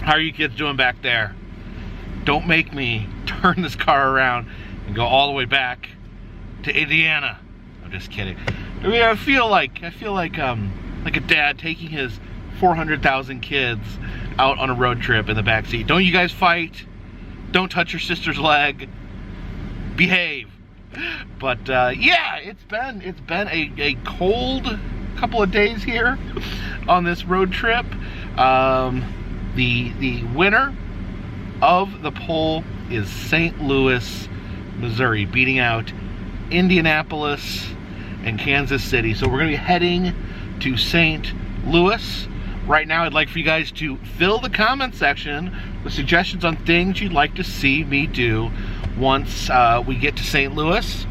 How are you kids doing back there? Don't make me turn this car around and go all the way back to Indiana. I'm just kidding. I mean, I feel like a dad taking his 400,000 kids out on a road trip in the back seat. Don't you guys fight? Don't touch your sister's leg. Behave. But yeah, it's been a cold couple of days here on this road trip. The winner of the poll is St. Louis, Missouri, beating out Indianapolis and Kansas City. So we're going to be heading to St. Louis. Right now, I'd like for you guys to fill the comment section with suggestions on things you'd like to see me do once we get to St. Louis.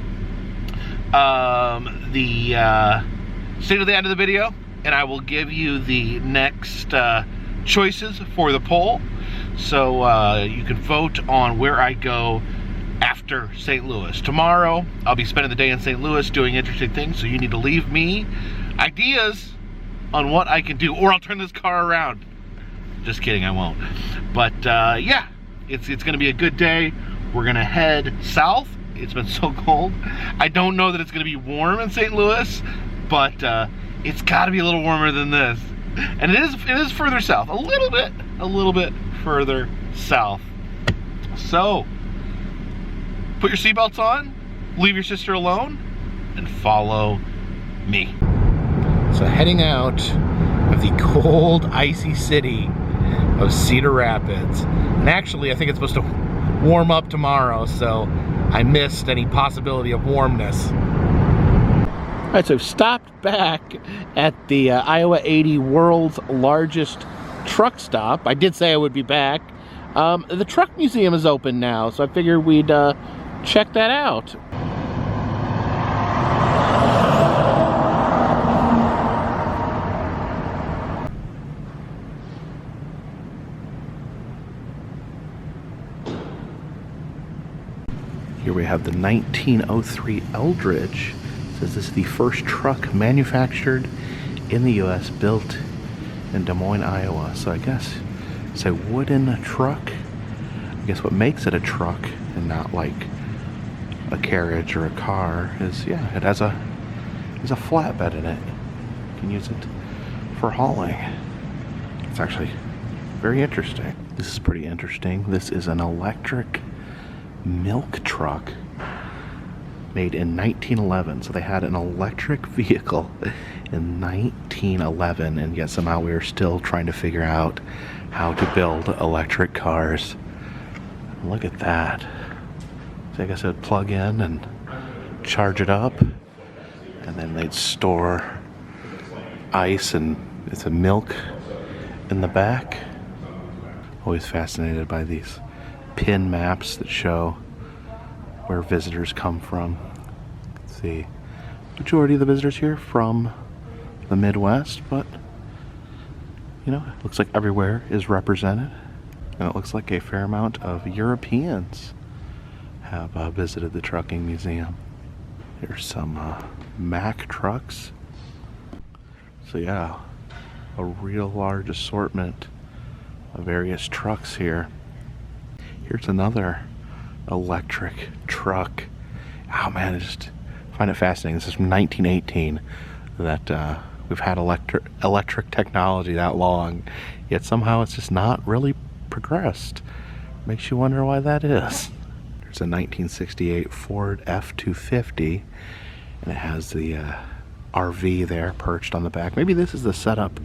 Stay to the end of the video, and I will give you the next choices for the poll. So you can vote on where I go after St. Louis. Tomorrow, I'll be spending the day in St. Louis doing interesting things, so you need to leave me ideas on what I can do, or I'll turn this car around. Just kidding, I won't. But yeah, it's gonna be a good day. We're gonna head south. It's been so cold. I don't know that it's gonna be warm in St. Louis, but it's gotta be a little warmer than this. And it is further south, a little bit further south. So, put your seatbelts on, leave your sister alone, and follow me. So heading out of the cold, icy city of Cedar Rapids. And actually, I think it's supposed to warm up tomorrow, so I missed any possibility of warmness. All right, so I've stopped back at the Iowa 80 world's largest truck stop. I did say I would be back. The truck museum is open now, so I figured we'd check that out. Here we have the 1903 Eldridge. It says this is the first truck manufactured in the U.S., built in Des Moines, Iowa. So I guess it's a wooden truck. I guess what makes it a truck and not like a carriage or a car is, yeah, it has a flatbed in it. You can use it for hauling. It's actually very interesting. This is pretty interesting. This is an electric milk truck made in 1911. So they had an electric vehicle in 1911, and yet somehow we are still trying to figure out how to build electric cars. Look at that. So I guess I'd plug in and charge it up, and then they'd store ice and it's a milk in the back. Always fascinated by these pin maps that show where visitors come from. Let's see, majority of the visitors here from the Midwest, but you know, it looks like everywhere is represented, and it looks like a fair amount of Europeans have visited the trucking museum. There's some Mack trucks. So yeah, a real large assortment of various trucks here. Here's another electric truck. Oh man, I just find it fascinating. This is from 1918, that we've had electric technology that long, yet somehow it's just not really progressed. Makes you wonder why that is. There's a 1968 Ford F-250, and it has the RV there perched on the back. Maybe this is the setup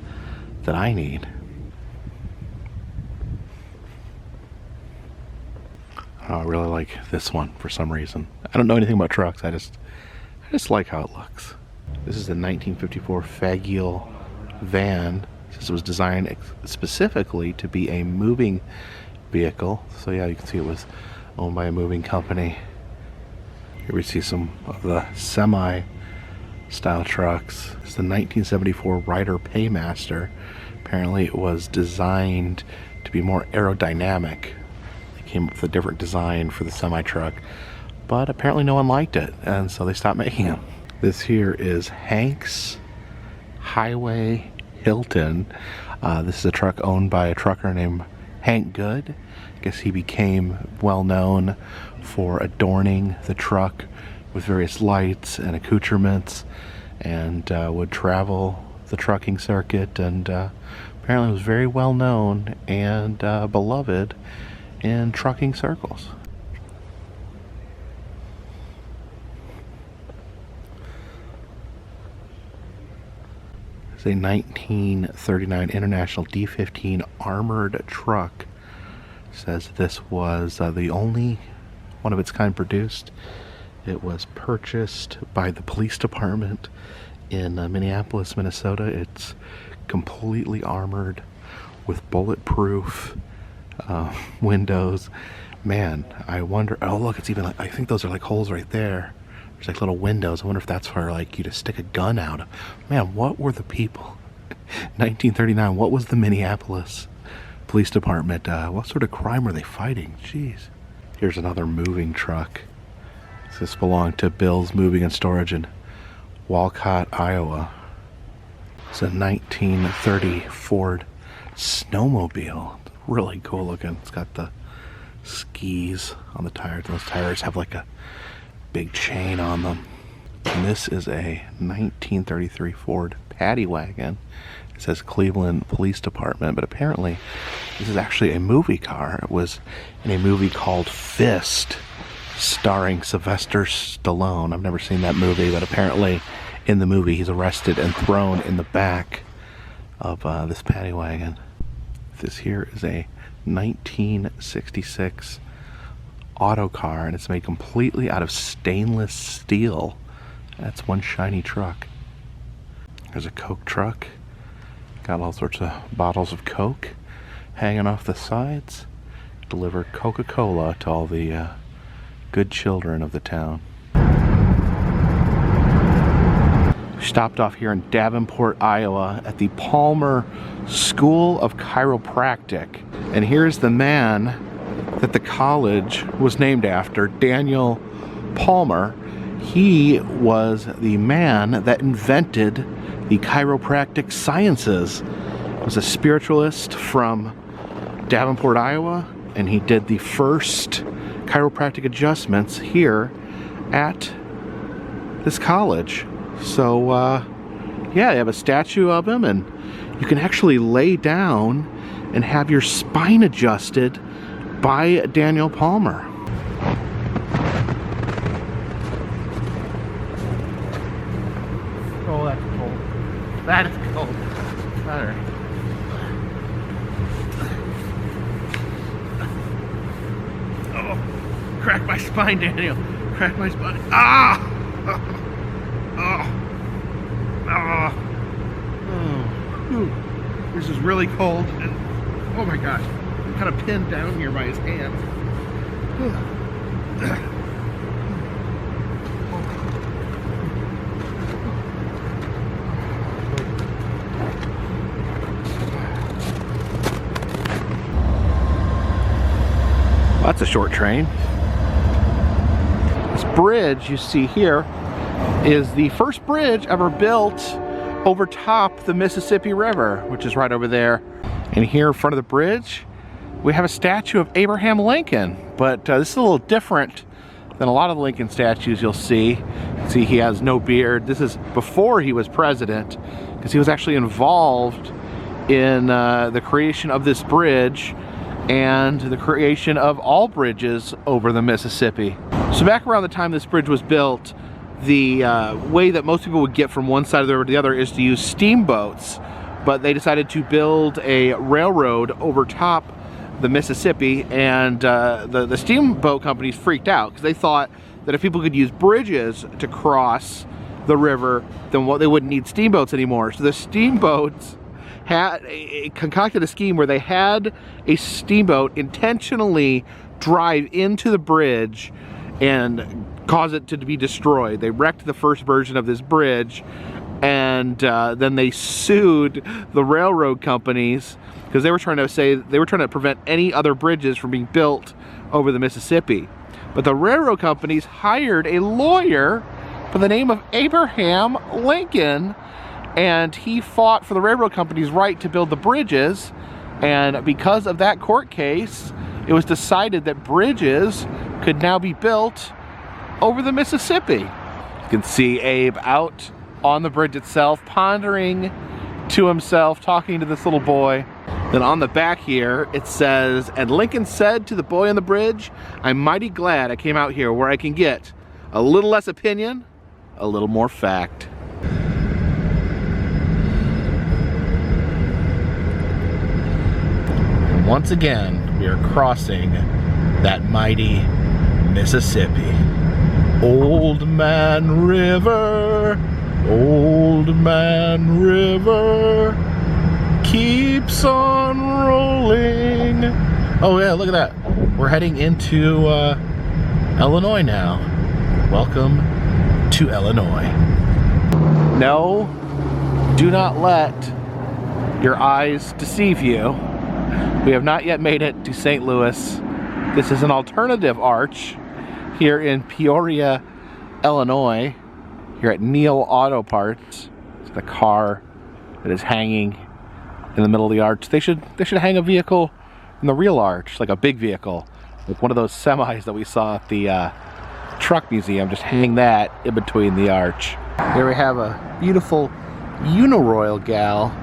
that I need. Oh, I really like this one for some reason. I don't know anything about trucks. I just like how it looks. This is the 1954 Faggiel van. This was designed specifically to be a moving vehicle. So yeah, you can see it was owned by a moving company. Here we see some of the semi-style trucks. It's the 1974 Ryder Paymaster. Apparently it was designed to be more aerodynamic. Came up with a different design for the semi-truck, but apparently no one liked it, and so they stopped making them. This here is Hank's Highway Hilton. This is a truck owned by a trucker named Hank Good. I guess he became well known for adorning the truck with various lights and accoutrements, and would travel the trucking circuit, and apparently was very well known and beloved in trucking circles. It's a 1939 International D15 armored truck. It says this was the only one of its kind produced. It was purchased by the police department in Minneapolis, Minnesota. It's completely armored with bulletproof windows. Man, I wonder, oh look, it's even like, I think those are like holes right there. There's like little windows. I wonder if that's for like you to stick a gun out of. Man, what were the people? 1939, what was the Minneapolis Police Department? What sort of crime were they fighting? Jeez. Here's another moving truck. This belonged to Bill's Moving and Storage in Walcott, Iowa. It's a 1930 Ford snowmobile. Really cool looking. It's got the skis on the tires. Those tires have like a big chain on them. And this is a 1933 Ford paddy wagon. It says Cleveland Police Department, but apparently this is actually a movie car. It was in a movie called Fist, starring Sylvester Stallone. I've never seen that movie, but apparently in the movie he's arrested and thrown in the back of this paddy wagon. This here is a 1966 auto car, and it's made completely out of stainless steel. That's one shiny truck. There's a Coke truck. Got all sorts of bottles of Coke hanging off the sides. Deliver Coca-Cola to all the good children of the town. Stopped off here in Davenport, Iowa at the Palmer School of Chiropractic. And here's the man that the college was named after, Daniel Palmer. He was the man that invented the chiropractic sciences. He was a spiritualist from Davenport, Iowa, and he did the first chiropractic adjustments here at this college. So yeah, they have a statue of him, and you can actually lay down and have your spine adjusted by Daniel Palmer. Oh, that's cold. That is cold. All right. Oh, crack my spine, Daniel. Crack my spine. Ah! This is really cold, and oh my gosh, I'm kind of pinned down here by his hands. Well, that's a short train. This bridge you see here is the first bridge ever built over top the Mississippi River, which is right over there. And here in front of the bridge, we have a statue of Abraham Lincoln. But this is a little different than a lot of Lincoln statues you'll see. See, he has no beard. This is before he was president, because he was actually involved in the creation of this bridge and the creation of all bridges over the Mississippi. So back around the time this bridge was built, the way that most people would get from one side of the river to the other is to use steamboats, but they decided to build a railroad over top the Mississippi, and the steamboat companies freaked out because they thought that if people could use bridges to cross the river, then they wouldn't need steamboats anymore. So the steamboats concocted a scheme where they had a steamboat intentionally drive into the bridge and cause it to be destroyed. They wrecked the first version of this bridge, and then they sued the railroad companies because they were trying to prevent any other bridges from being built over the Mississippi. But the railroad companies hired a lawyer by the name of Abraham Lincoln, and he fought for the railroad company's right to build the bridges, And because of that court case, it was decided that bridges could now be built over the Mississippi. You can see Abe out on the bridge itself, pondering to himself, talking to this little boy. Then on the back here, it says, "And Lincoln said to the boy on the bridge, I'm mighty glad I came out here where I can get a little less opinion, a little more fact." And once again, we are crossing that mighty Mississippi. Old Man River, Old Man River, keeps on rolling. Oh yeah, look at that. We're heading into Illinois now. Welcome to Illinois. No, do not let your eyes deceive you. We have not yet made it to St. Louis. This is an alternative arch here in Peoria, Illinois, here at Neal Auto Parts. It's the car that is hanging in the middle of the arch. They should hang a vehicle in the real arch, like a big vehicle, like one of those semis that we saw at the truck museum. Just hang that in between the arch. Here we have a beautiful Uniroyal gal.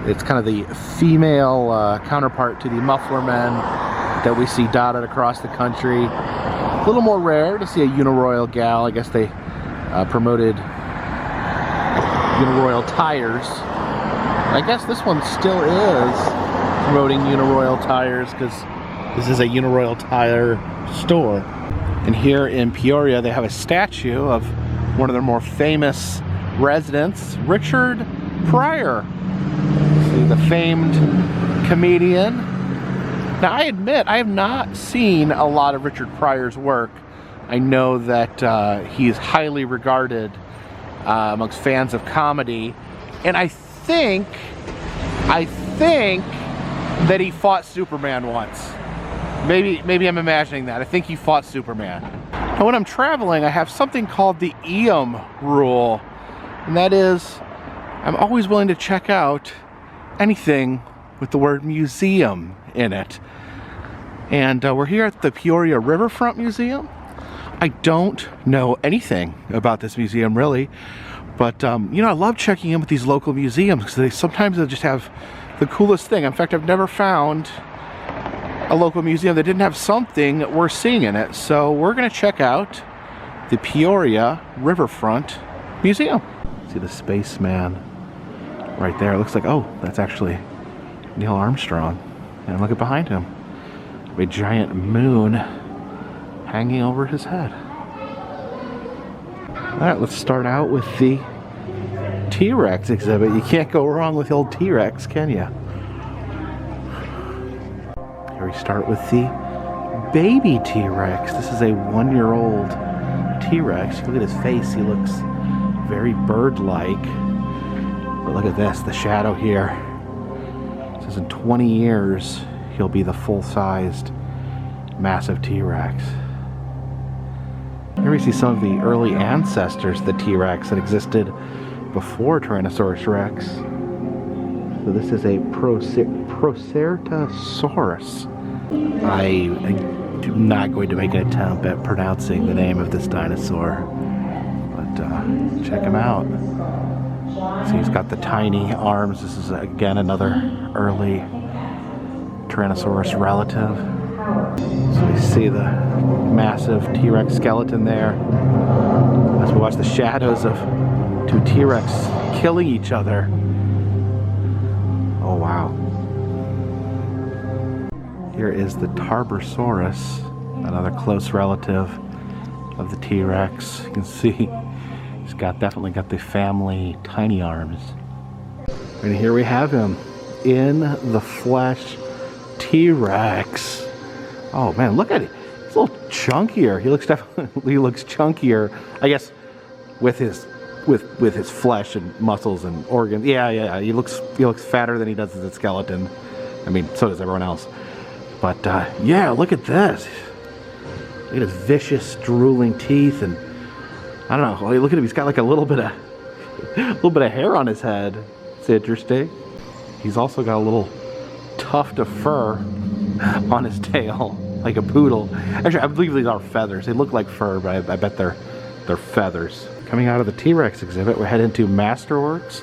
It's kind of the female counterpart to the muffler men that we see dotted across the country. A little more rare to see a Uniroyal gal. I guess they promoted Uniroyal tires. I guess this one still is promoting Uniroyal tires because this is a Uniroyal tire store. And here in Peoria, they have a statue of one of their more famous residents, Richard Pryor. See, the famed comedian. Now, I admit, I have not seen a lot of Richard Pryor's work. I know that he is highly regarded amongst fans of comedy, and I think that he fought Superman once. Maybe I'm imagining that. I think he fought Superman. Now, when I'm traveling, I have something called the EM rule, and that is, I'm always willing to check out anything with the word museum in it. And we're here at the Peoria Riverfront Museum. I don't know anything about this museum really, but you know, I love checking in with these local museums because sometimes they'll just have the coolest thing. In fact, I've never found a local museum that didn't have something worth seeing in it. So we're gonna check out the Peoria Riverfront Museum. See the spaceman right there. It looks like, oh, that's actually Neil Armstrong. And look at behind him. A giant moon hanging over his head. All right, let's start out with the T-Rex exhibit. You can't go wrong with the old T-Rex, can you? Here we start with the baby T-Rex. This is a 1-year-old T-Rex. Look at his face. He looks very bird-like. But look at this, the shadow here. It says in 20 years, he'll be the full-sized, massive T-Rex. Here we see some of the early ancestors of the T-Rex that existed before Tyrannosaurus Rex. So this is a Proceratosaurus. I am not going to make an attempt at pronouncing the name of this dinosaur, but check him out. So he's got the tiny arms. This is again another early Tyrannosaurus relative. So we see the massive T-Rex skeleton there as we watch the shadows of two T-Rex killing each other. Oh wow. Here is the Tarbosaurus, another close relative of the T-Rex. You can see he's definitely got the family tiny arms. And here we have him in the flesh, T-Rex. Oh man, look at it. He's a little chunkier. He looks chunkier, I guess, with his flesh and muscles and organs. Yeah. He looks fatter than he does as a skeleton. I mean, so does everyone else. But yeah, look at this. Look at his vicious, drooling teeth, and I don't know. Look at him. He's got like a little bit of hair on his head. It's interesting. He's also got a little tuft of fur on his tail, like a poodle. Actually, I believe these are feathers. They look like fur, but I bet they're feathers. Coming out of the T-Rex exhibit, we're heading to Masterworks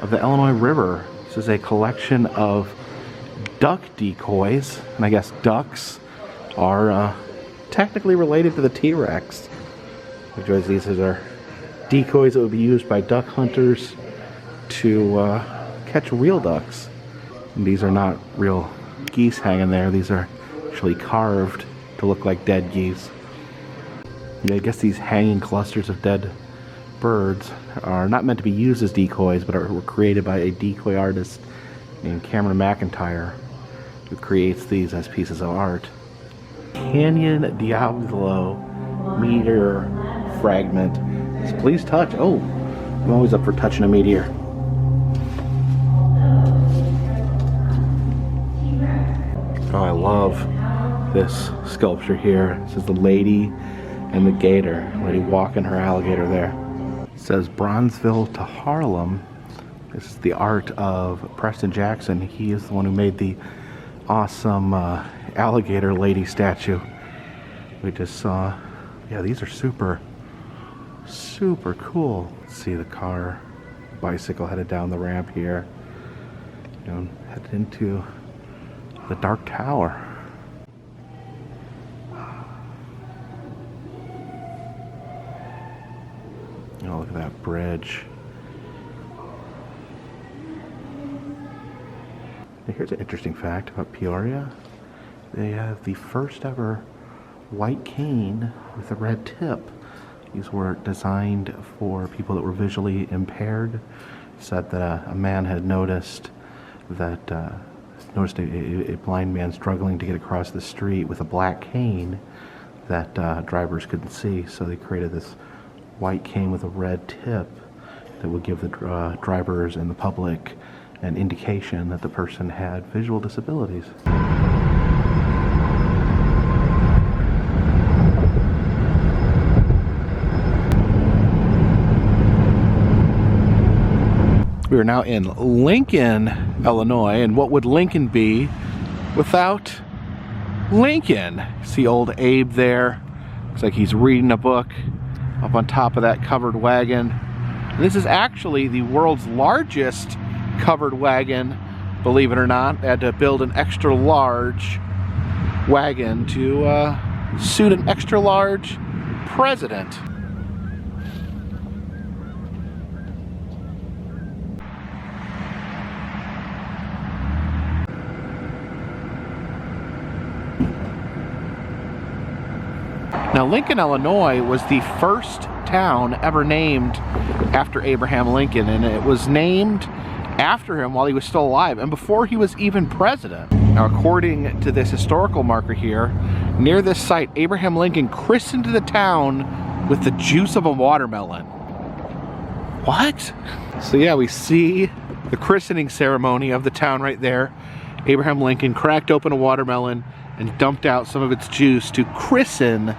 of the Illinois River. This is a collection of duck decoys, and I guess ducks are technically related to the T-Rex. Which these are decoys that would be used by duck hunters to catch real ducks. And these are not real geese hanging there. These are actually carved to look like dead geese. Yeah, I guess these hanging clusters of dead birds are not meant to be used as decoys, but were created by a decoy artist named Cameron McIntyre, who creates these as pieces of art. Canyon Diablo meteor fragment. So please touch. Oh, I'm always up for touching a meteor. Oh, I love this sculpture here. This is the lady and the gator. Lady walking her alligator there. It says Bronzeville to Harlem. This is the art of Preston Jackson. He is the one who made the awesome alligator lady statue we just saw. Yeah, these are super cool. Let's see the car, bicycle headed down the ramp here. Headed into the Dark Tower. Oh, look at that bridge. Now, here's an interesting fact about Peoria. They have the first ever white cane with a red tip. These were designed for people that were visually impaired. Said that a man had noticed that a blind man struggling to get across the street with a black cane that drivers couldn't see. So they created this white cane with a red tip that would give the drivers and the public an indication that the person had visual disabilities. We are now in Lincoln, Illinois, and what would Lincoln be without Lincoln? See old Abe there? Looks like he's reading a book up on top of that covered wagon. And this is actually the world's largest covered wagon, believe it or not. They had to build an extra large wagon to suit an extra large president. Now, Lincoln, Illinois was the first town ever named after Abraham Lincoln, and it was named after him while he was still alive and before he was even president. Now, according to this historical marker here, near this site, Abraham Lincoln christened the town with the juice of a watermelon. What? So yeah, we see the christening ceremony of the town right there. Abraham Lincoln cracked open a watermelon and dumped out some of its juice to christen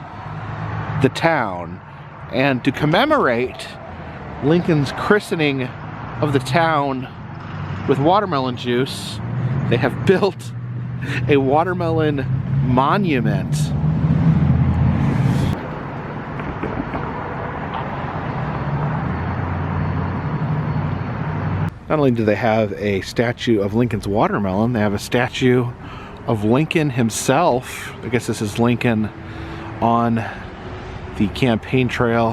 the town. And to commemorate Lincoln's christening of the town with watermelon juice, they have built a watermelon monument. Not only do they have a statue of Lincoln's watermelon, they have a statue of Lincoln himself. I guess this is Lincoln on the campaign trail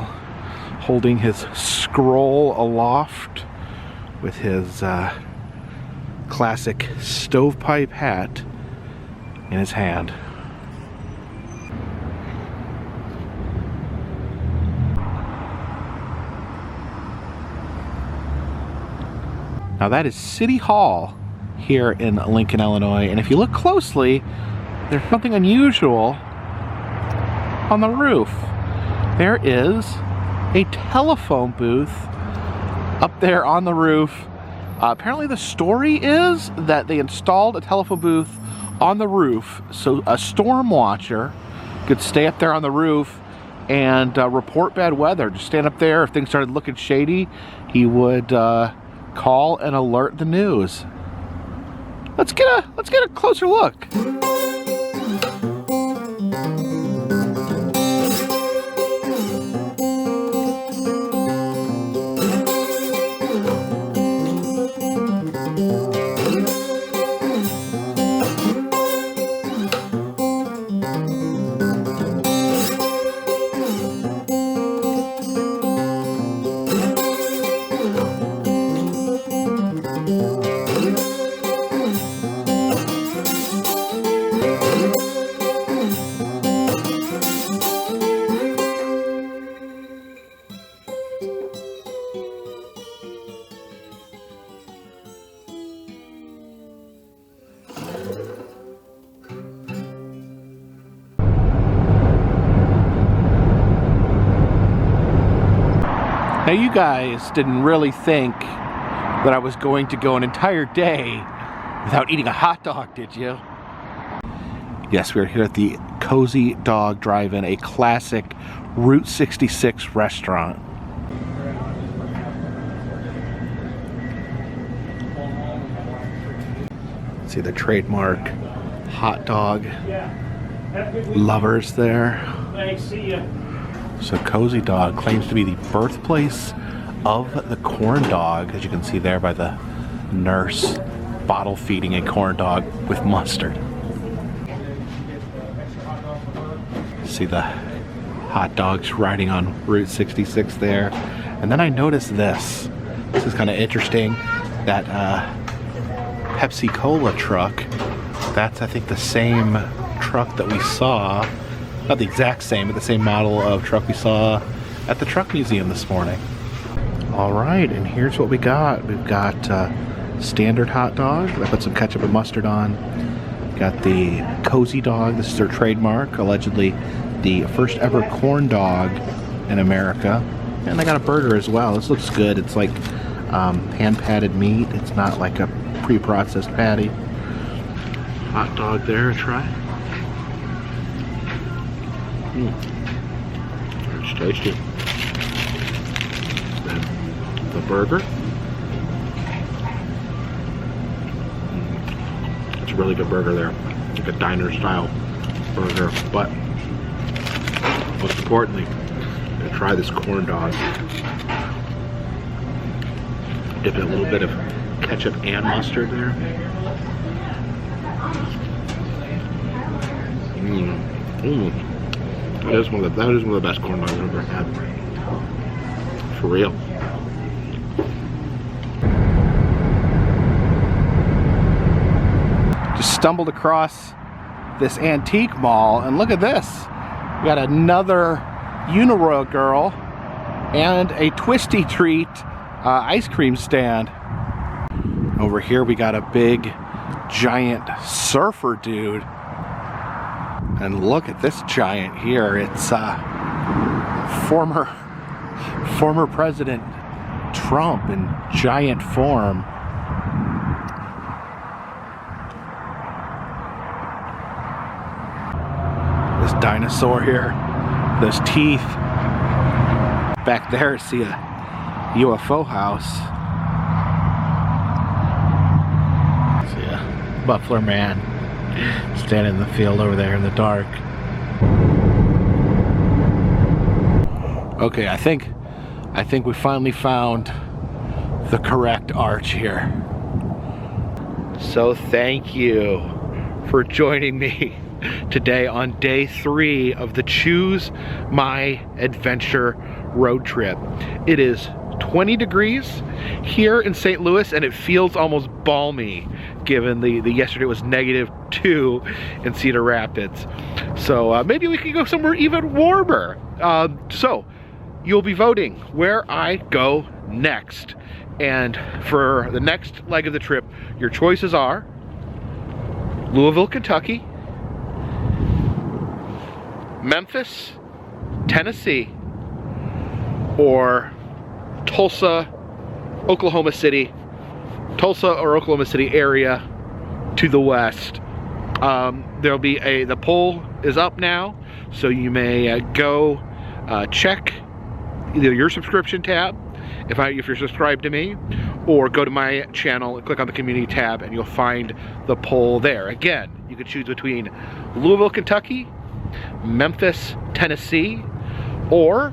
holding his scroll aloft with his classic stovepipe hat in his hand. Now that is City Hall here in Lincoln, Illinois, and if you look closely, there's something unusual on the roof. There is a telephone booth up there on the roof. Apparently the story is that they installed a telephone booth on the roof so a storm watcher could stay up there on the roof and report bad weather. Just stand up there. If things started looking shady, he would call and alert the news. let's get a closer look. Now you guys didn't really think that I was going to go an entire day without eating a hot dog, did you? Yes, we're here at the Cozy Dog Drive-In, a classic Route 66 restaurant. See the trademark hot dog lovers there. So Cozy Dog claims to be the birthplace of the corn dog, as you can see there by the nurse bottle feeding a corn dog with mustard. See the hot dogs riding on Route 66 there. And then I noticed this. This is kind of interesting. That Pepsi Cola truck, that's I think the same truck that we saw. Not the exact same, but the same model of truck we saw at the truck museum this morning. All right, and here's what we got. We've got standard hot dog. I put some ketchup and mustard on. Got the Cozy Dog. This is their trademark, allegedly the first ever corn dog in America. And I got a burger as well. This looks good. It's like hand-patted meat. It's not like a pre-processed patty. Hot dog there, try. It's tasty. Then the burger. It's a really good burger there. Like a diner style burger. But most importantly, I'm gonna try this corn dog. Dip in a little bit of ketchup and mustard there. That is one of the best corn dogs I've ever had. For real. Just stumbled across this antique mall, and look at this. We got another Uniroyal girl and a Twisty Treat ice cream stand. Over here we got a big, giant surfer dude. And look at this giant here. It's former President Trump in giant form. This dinosaur here, those teeth. Back there, see a UFO house. See a muffler man standing in the field over there in the dark. Okay, I think we finally found the correct arch here. So thank you for joining me today on day 3 of the Choose My Adventure road trip. It is 20 degrees here in St. Louis, and it feels almost balmy given the yesterday was -2 in Cedar Rapids. So maybe we can go somewhere even warmer. So you'll be voting where I go next. And for the next leg of the trip, your choices are Louisville, Kentucky, Memphis, Tennessee, or Tulsa, Oklahoma City, Tulsa or Oklahoma City area to the west. There'll be the poll is up now, so you may go check either your subscription tab if you're subscribed to me, or go to my channel and click on the community tab and you'll find the poll there. Again, you can choose between Louisville, Kentucky, Memphis, Tennessee, or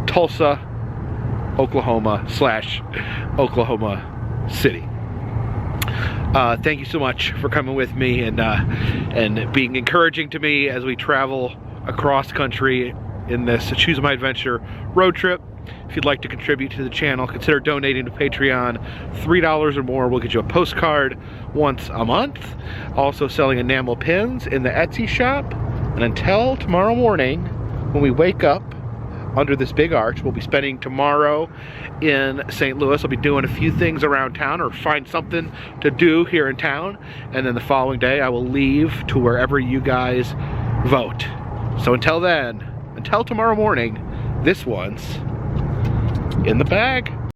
Tulsa, Oklahoma / Oklahoma City. Thank you so much for coming with me and being encouraging to me as we travel across country in this Choose My Adventure road trip. If you'd like to contribute to the channel, consider donating to Patreon. $3 or more will get you a postcard once a month. Also selling enamel pins in the Etsy shop. And until tomorrow morning, when we wake up under this big arch, we'll be spending tomorrow in St. Louis. I'll be doing a few things around town or find something to do here in town. And then the following day, I will leave to wherever you guys vote. So until then, until tomorrow morning, this one's in the bag.